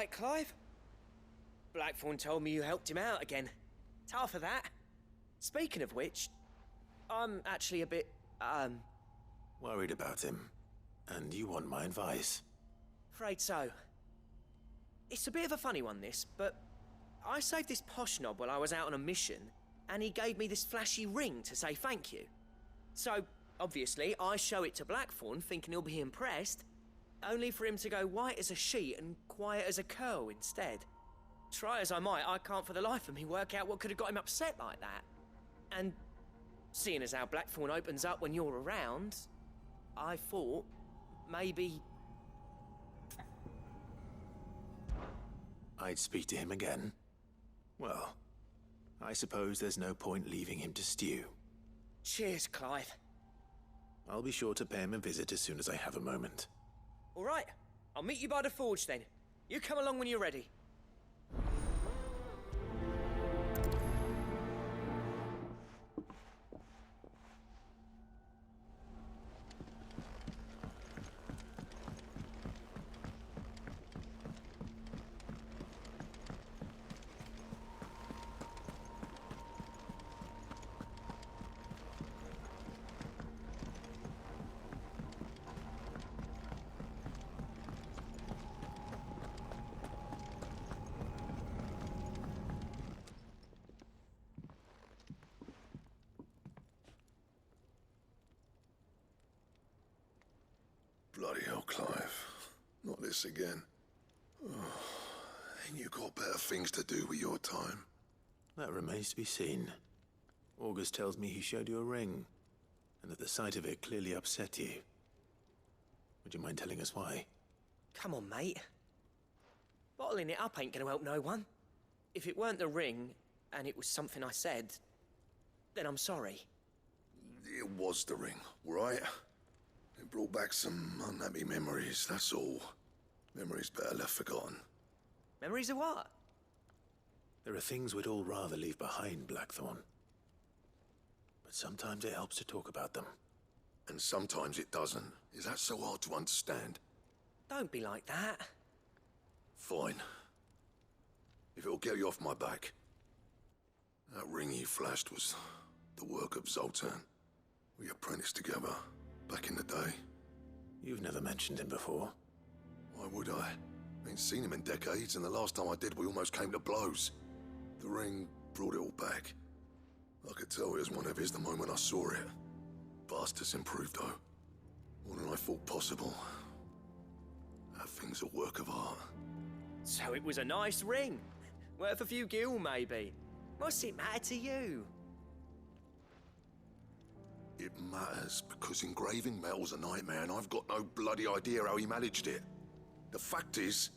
right, Clive. Blackthorn told me you helped him out again. Tough of that. Speaking of which, I'm actually a bit, worried about him. And you want my advice? afraid so. It's a bit of a funny one, this, but I saved this posh knob while I was out on a mission, and he gave me this flashy ring to say thank you. So, obviously, I show it to Blackthorn, thinking he'll be impressed, only for him to go white as a sheet and quiet as a curl instead. Try as I might, I can't for the life of me work out what could have got him upset like that. And seeing as how Blackthorn opens up when you're around, I thought maybe... I'd speak to him again. Well, I suppose there's no point leaving him to stew. Cheers, Clive. I'll be sure to pay him a visit as soon as I have a moment. All right, I'll meet you by the forge then. You come along when you're ready. Bloody hell, Clive. Not this again. Oh, ain't you got better things to do with your time? That remains to be seen. August tells me he showed you a ring, and that the sight of it clearly upset you. Would you mind telling us why? Come on, mate. Bottling it up ain't gonna help no one. If it weren't the ring, and it was something I said, then I'm sorry. It was the ring, right? It brought back some unhappy memories, that's all. Memories better left forgotten. Memories of what? There are things we'd all rather leave behind, Blackthorn. But sometimes it helps to talk about them. And sometimes it doesn't. Is that so hard to understand? Don't be like that. Fine. If it'll get you off my back. That ring you flashed was the work of Zoltan. We apprenticed together, back in the day. You've never mentioned him before. Why would I? Ain't seen him in decades, and the last time I did, we almost came to blows. The ring brought it all back. I could tell it was one of his the moment I saw it. Bastard's improved, though. More than I thought possible. That thing's a work of art. So it was a nice ring. Worth a few gil, maybe. What's it matter to you? It matters because engraving metal's a nightmare, and I've got no bloody idea how he managed it. The fact is,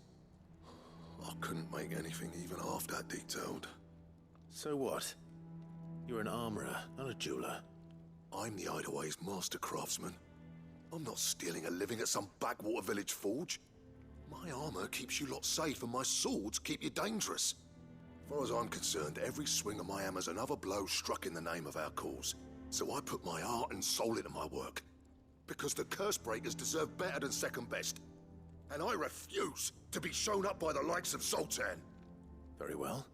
I couldn't make anything even half that detailed. So what? You're an armorer, not a jeweler. I'm the Hideaway's master craftsman. I'm not stealing a living at some backwater village forge. My armor keeps you lot safe, and my swords keep you dangerous. As far as I'm concerned, every swing of my hammer's another blow struck in the name of our cause. So I put my heart and soul into my work. Because the curse breakers deserve better than second best. And I refuse to be shown up by the likes of Zoltan. Very well.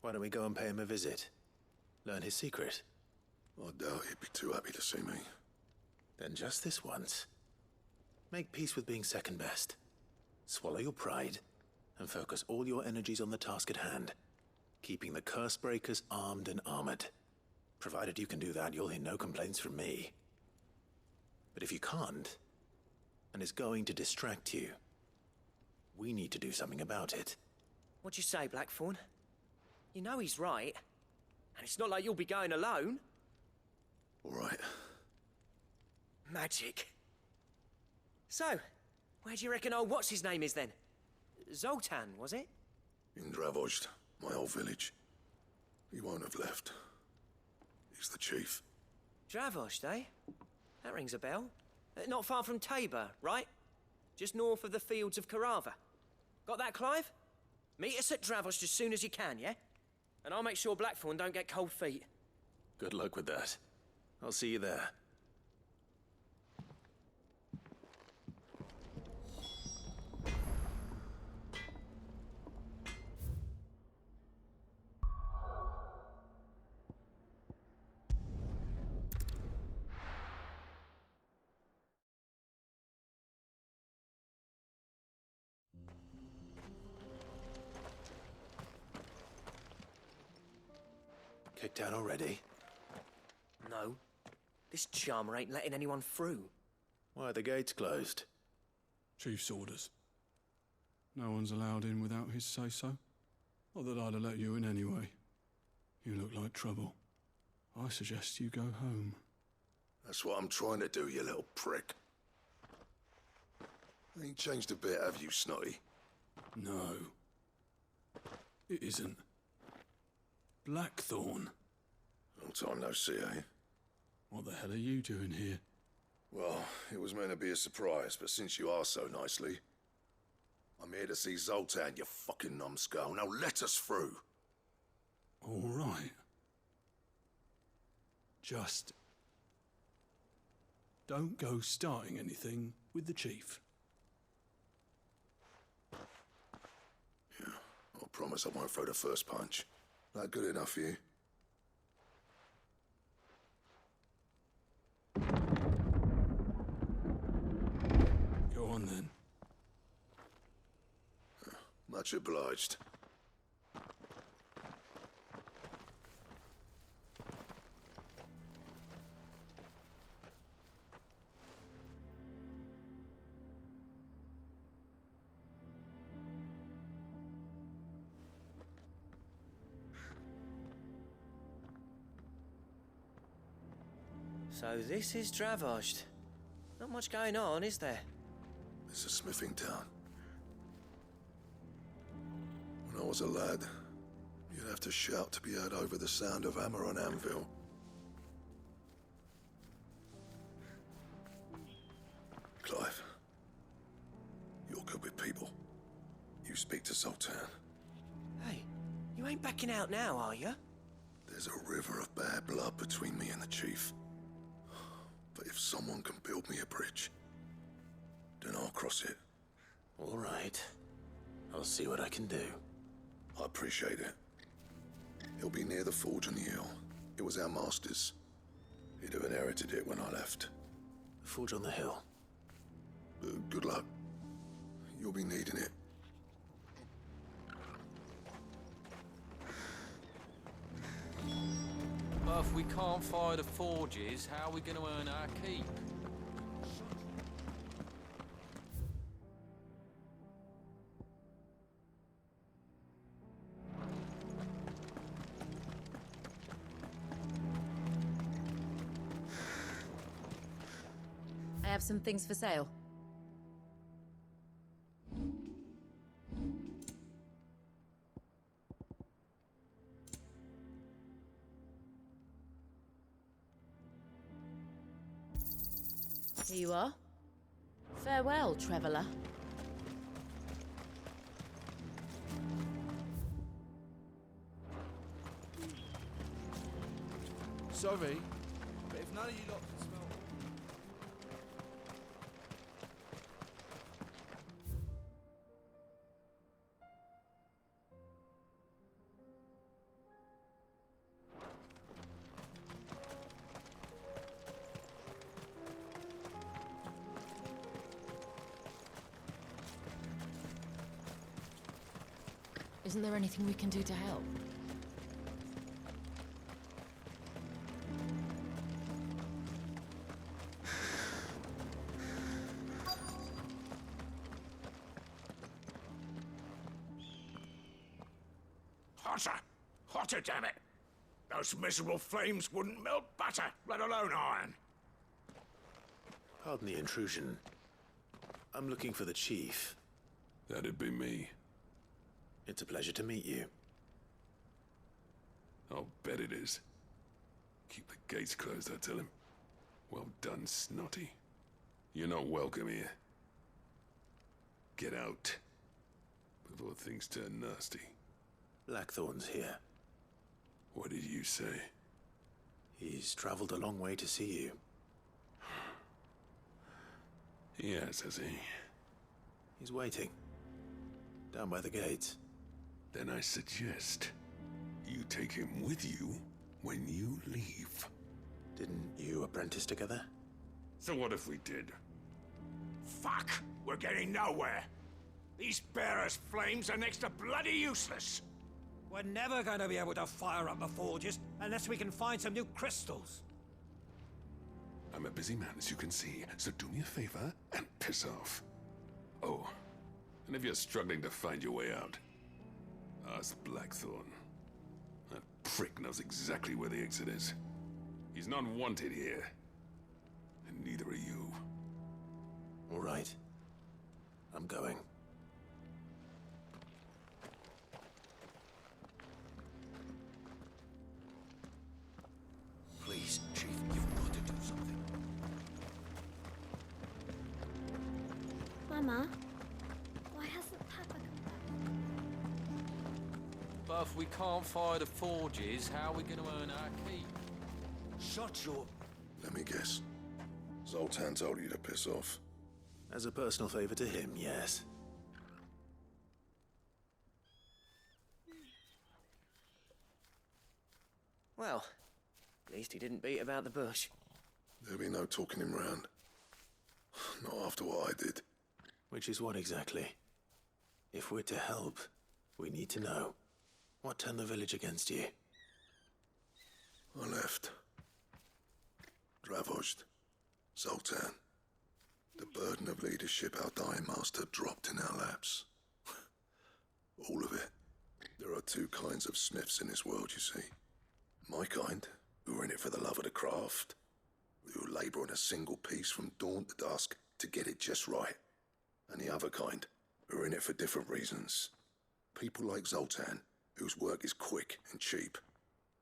Why don't we go and pay him a visit? Learn his secret. I doubt he'd be too happy to see me. Then just this once. Make peace with being second best. Swallow your pride, and focus all your energies on the task at hand. Keeping the curse breakers armed and armored. Provided you can do that, you'll hear no complaints from me. But if you can't, and it's going to distract you, we need to do something about it. What'd you say, Blackthorn? You know he's right. And it's not like you'll be going alone. All right. Magic. So, where do you reckon old what's-his-name is then? Zoltan, was it? In Dravozd, my old village. He won't have left. He's the chief. Dravozd, eh? That rings a bell. Not far from Tabor, right? Just north of the fields of Carava. Got that, Clive? Meet us at Dravozd as soon as you can, yeah? And I'll make sure Blackthorn don't get cold feet. Good luck with that. I'll see you there. Kicked out already? No. This charmer ain't letting anyone through. Why are the gates closed? Chief's orders. No one's allowed in without his say-so. Not that I'd have let you in anyway. You look like trouble. I suggest you go home. That's what I'm trying to do, you little prick. Ain't changed a bit, have you, Snotty? No. It isn't. Blackthorn. Long time no see, eh? What the hell are you doing here? Well, it was meant to be a surprise, but since you asked so nicely, I'm here to see Zoltan, you fucking numbskull. Now let us through. All right. Just don't go starting anything with the chief. Yeah, I promise I won't throw the first punch. That good enough for you? Go on then. Much obliged. So this is Dravaged. Not much going on, is there? It's a smithing town. When I was a lad, you'd have to shout to be heard over the sound of hammer on anvil. Clive, you're good with people. You speak to Zoltan. Hey, you ain't backing out now, are you? There's a river of bad blood between me and the chief. But if someone can build me a bridge, then I'll cross it. All right. I'll see what I can do. I appreciate it. He'll be near the forge on the hill. It was our master's. He'd have inherited it when I left. The forge on the hill. Good luck. You'll be needing it. But if we can't fire the forges, how are we going to earn our keep? I have some things for sale. Here you are. Farewell, traveller. Sorry, but if none of you lot can smell... Isn't there anything we can do to help? Hotter! Hotter, damn it! Those miserable flames wouldn't melt butter, let alone iron. Pardon the intrusion. I'm looking for the chief. That'd be me. It's a pleasure to meet you. I'll bet it is. Keep the gates closed, I tell him. Well done, Snotty. You're not welcome here. Get out. Before things turn nasty. Blackthorn's here. What did you say? He's traveled a long way to see you. Yes, has he? He's waiting. Down by the gates. Then I suggest you take him with you when you leave. Didn't you apprentice together? So what if we did? Fuck! We're getting nowhere! These bearers' flames are next to bloody useless! We're never going to be able to fire up the forges unless we can find some new crystals. I'm a busy man, as you can see, so do me a favor and piss off. Oh, and if you're struggling to find your way out, ask Blackthorn. That prick knows exactly where the exit is. He's not wanted here. And neither are you. All right. I'm going. Please, Chief, you've got to do something. Mama, why hasn't Papa come back? But if we can't fire the forges, how are we going to earn our keep? Shut your... Let me guess. Zoltan told you to piss off. As a personal favor to him, yes. Well, at least he didn't beat about the bush. There'll be no talking him round. Not after what I did. Which is what exactly? If we're to help, we need to know. What turned the village against you? I left. Dravozd. Zoltan. The burden of leadership our dying master dropped in our laps. All of it. There are two kinds of smiths in this world, you see. My kind, who are in it for the love of the craft, who labour on a single piece from dawn to dusk to get it just right. And the other kind, who are in it for different reasons. People like Zoltan, whose work is quick and cheap.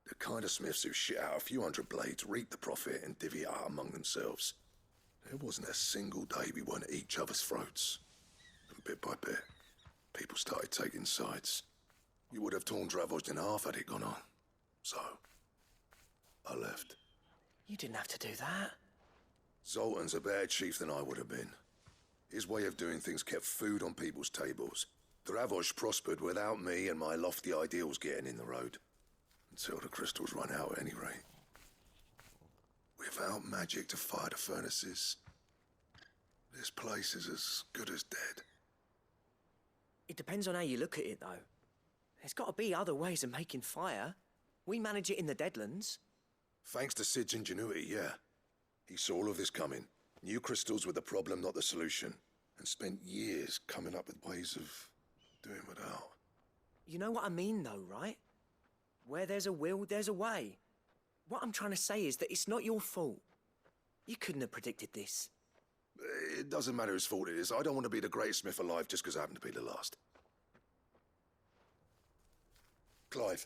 The kind of smiths who shit out a few hundred blades, reap the profit, and divvy it out among themselves. There wasn't a single day we weren't at each other's throats. And bit by bit, people started taking sides. You would have torn Dravozd in half had it gone on. So, I left. You didn't have to do that. Zoltan's a better chief than I would have been. His way of doing things kept food on people's tables. Dravozd prospered without me and my lofty ideals getting in the road. Until the crystals run out at any rate. Without magic to fire the furnaces, this place is as good as dead. It depends on how you look at it, though. There's got to be other ways of making fire. We manage it in the Deadlands. Thanks to Sid's ingenuity, yeah. He saw all of this coming. Knew crystals were the problem, not the solution. And spent years coming up with ways of doing without. You know what I mean, though, right? Where there's a will, there's a way. What I'm trying to say is that it's not your fault. You couldn't have predicted this. It doesn't matter whose fault it is. I don't want to be the greatest smith alive just because I happen to be the last. Clive.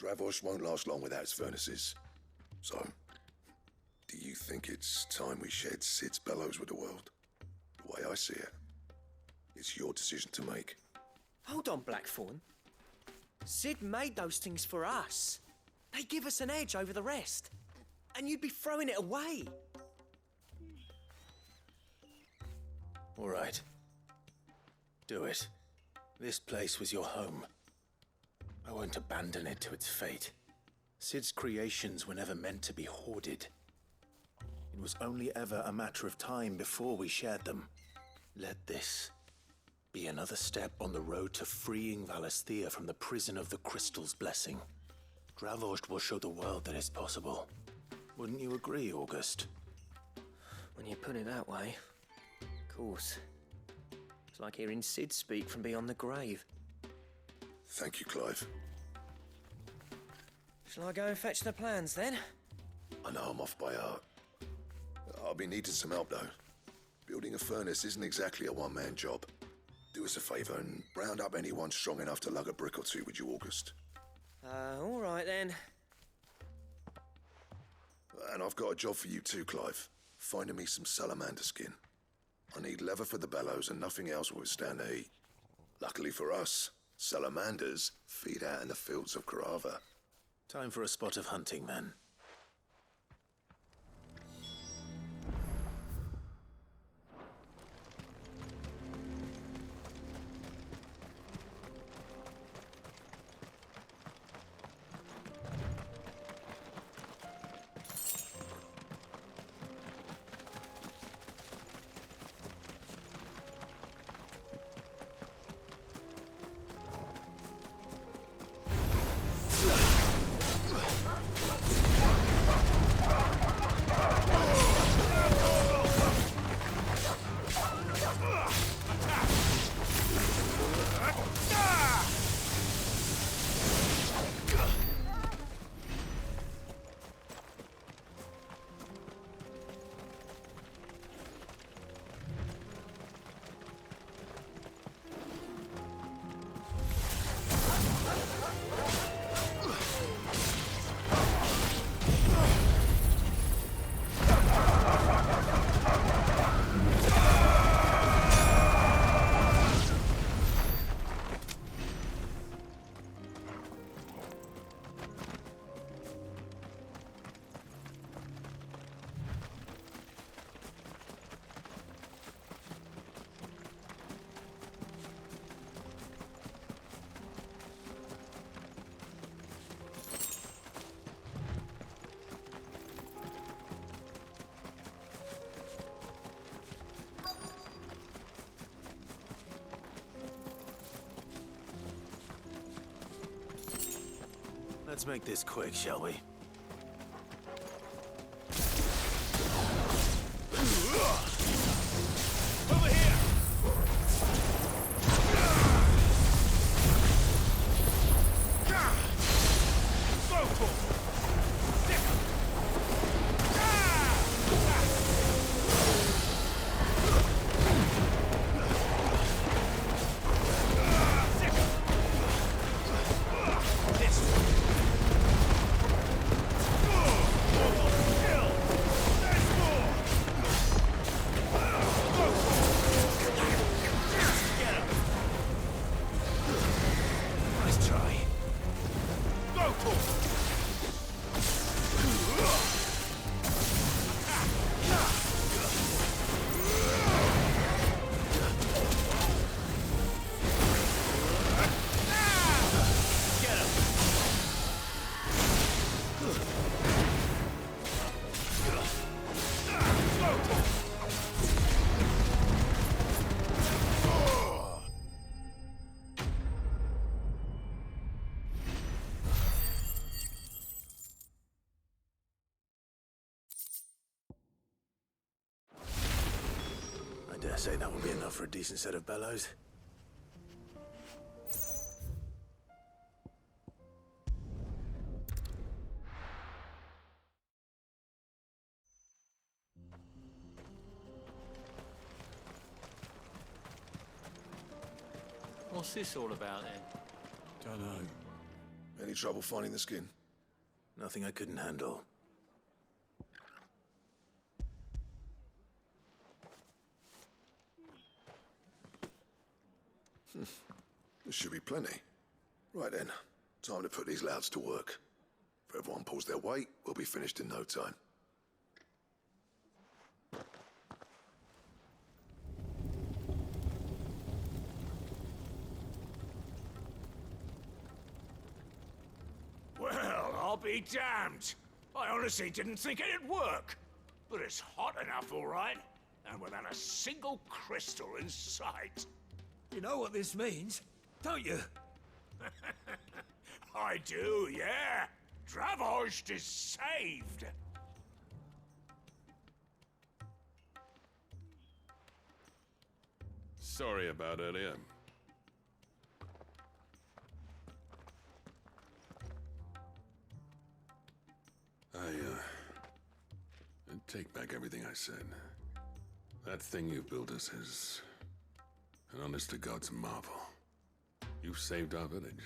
Dravozd won't last long without its furnaces. So, do you think it's time we shared Sid's bellows with the world? The way I see it, it's your decision to make. Hold on, Blackthorn. Sid made those things for us. They give us an edge over the rest. And you'd be throwing it away. All right. Do it. This place was your home. I won't abandon it to its fate. Sid's creations were never meant to be hoarded. It was only ever a matter of time before we shared them. Let this be another step on the road to freeing Valisthea from the prison of the Crystal's blessing. Dravozd will show the world that it's possible. Wouldn't you agree, August? When you put it that way, of course. It's like hearing Sid speak from beyond the grave. Thank you, Clive. Shall I go and fetch the plans, then? I know I'm off by heart. I'll be needing some help, though. Building a furnace isn't exactly a one-man job. Do us a favour and round up anyone strong enough to lug a brick or two with you, August. All right, then. And I've got a job for you too, Clive. Finding me some salamander skin. I need leather for the bellows and nothing else will withstand the heat. Luckily for us, salamanders feed out in the fields of Karava. Time for a spot of hunting, then. Let's make this quick, shall we? Over here! Go for it! I dare say that will be enough for a decent set of bellows. What's this all about then? Don't know. Any trouble finding the skin? Nothing I couldn't handle. There should be plenty. Right then, time to put these louds to work. If everyone pulls their weight, we'll be finished in no time. Well, I'll be damned. I honestly didn't think it'd work. But it's hot enough, all right. And without a single crystal in sight. You know what this means, don't you? I do, yeah. Dravost is saved. Sorry about earlier. I take back everything I said. That thing you built us is an honest-to-God's marvel. You saved our village.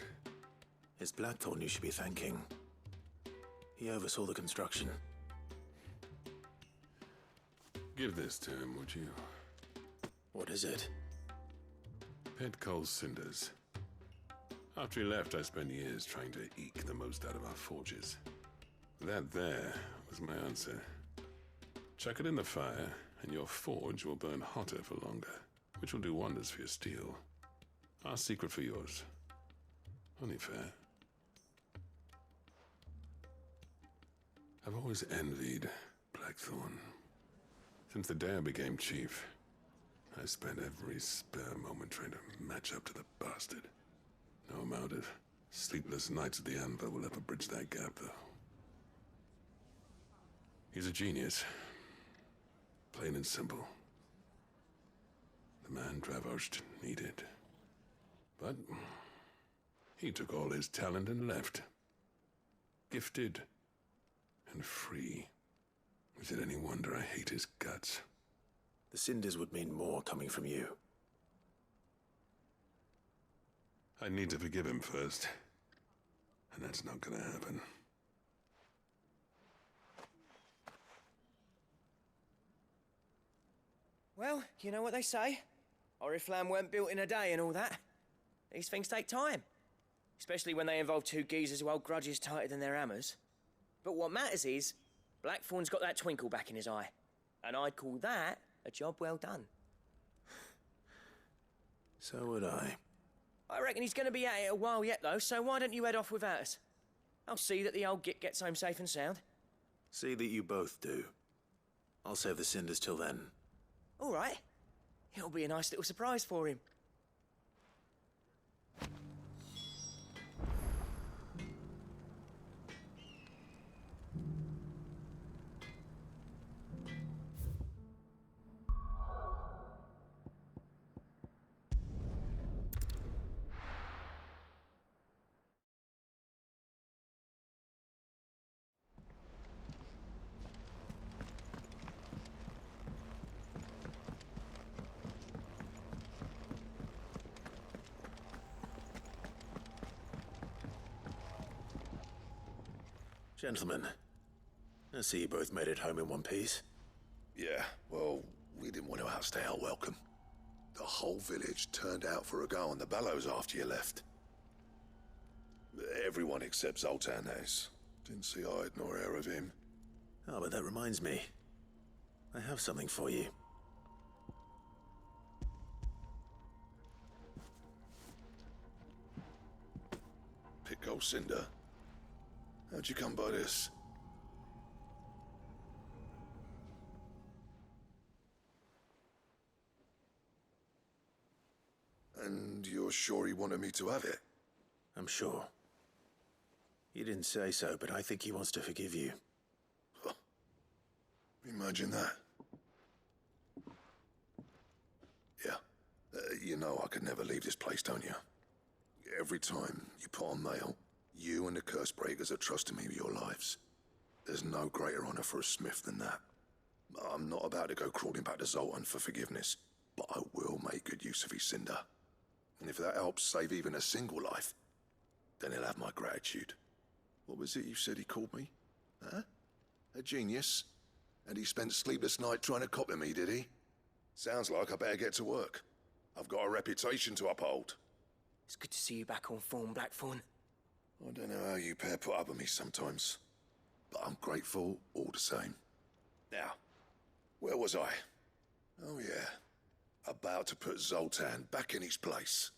It's Blackthorn you should be thanking. He oversaw the construction. Give this to him, would you? What is it? Pet Cole's cinders. After he left, I spent years trying to eke the most out of our forges. That there was my answer. Chuck it in the fire, and your forge will burn hotter for longer, which will do wonders for your steel. Our secret for yours. Only fair. I've always envied Blackthorn. Since the day I became chief, I spent every spare moment trying to match up to the bastard. No amount of sleepless nights at the anvil will ever bridge that gap, though. He's a genius. Plain and simple. The man Dravost needed. But he took all his talent and left. Gifted and free. Is it any wonder I hate his guts? The cinders would mean more coming from you. I need to forgive him first. And that's not gonna happen. Well, you know what they say. Oriflamme weren't built in a day and all that. These things take time. Especially when they involve two geezers who hold grudges tighter than their hammers. But what matters is, Blackthorn's got that twinkle back in his eye. And I'd call that a job well done. So would I. I reckon he's going to be at it a while yet, though, so why don't you head off without us? I'll see that the old git gets home safe and sound. See that you both do. I'll save the cinders till then. All right. It'll be a nice little surprise for him. Gentlemen, I see you both made it home in one piece. Yeah, well, we didn't want to outstay our welcome. The whole village turned out for a go on the bellows after you left. Everyone except Zoltan, that is. Didn't see hide nor hair of him. Oh, but that reminds me. I have something for you. Pico Cinder. How'd you come by this? And you're sure he wanted me to have it? I'm sure. You didn't say so, but I think he wants to forgive you. Huh. Imagine that. Yeah. You know I could never leave this place, don't you? Every time you put on mail, you and the curse breakers are trusting me with your lives. There's no greater honor for a smith than that. I'm not about to go crawling back to Zoltan for forgiveness, but I will make good use of his cinder. And if that helps save even a single life, then he'll have my gratitude. What was it you said he called me? Huh? A genius? And he spent sleepless night trying to copy me, did he? Sounds like I better get to work. I've got a reputation to uphold. It's good to see you back on form, Blackthorn. I don't know how you pair put up with me sometimes, but I'm grateful all the same. Now, where was I? Oh yeah, about to put Zoltan back in his place.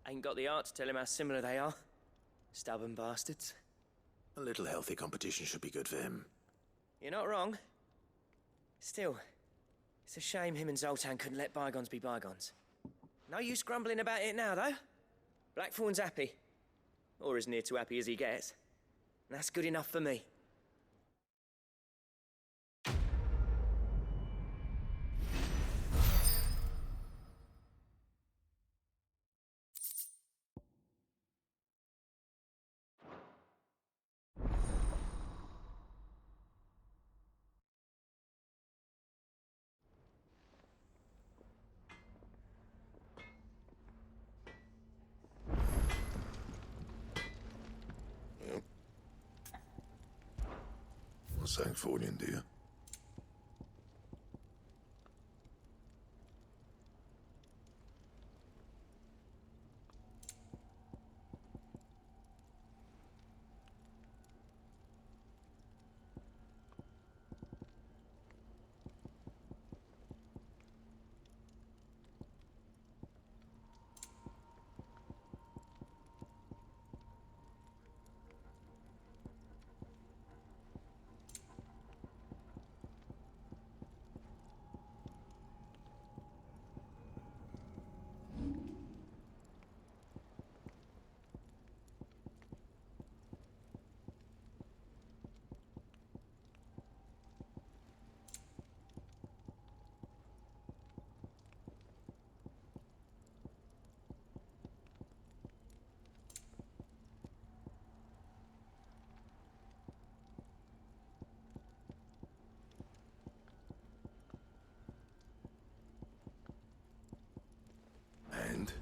Ain't got the art to tell him how similar they are. Stubborn bastards. A little healthy competition should be good for him. You're not wrong. Still, it's a shame him and Zoltan couldn't let bygones be bygones. No use grumbling about it now, though. Blackthorn's happy. Or as near to happy as he gets. And that's good enough for me. Sang for you, dear. And?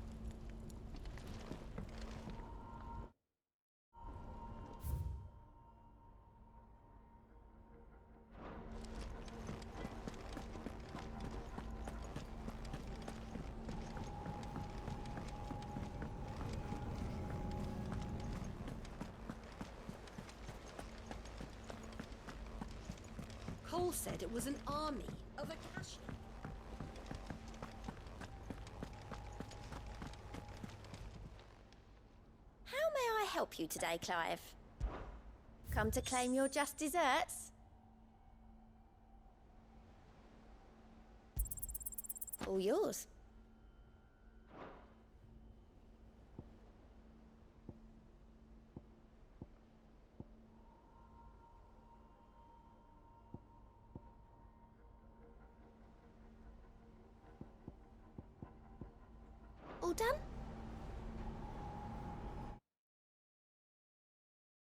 Cole said it was an army of Akashi. How may I help you today, Clive? Come to claim your just desserts? All yours. All done?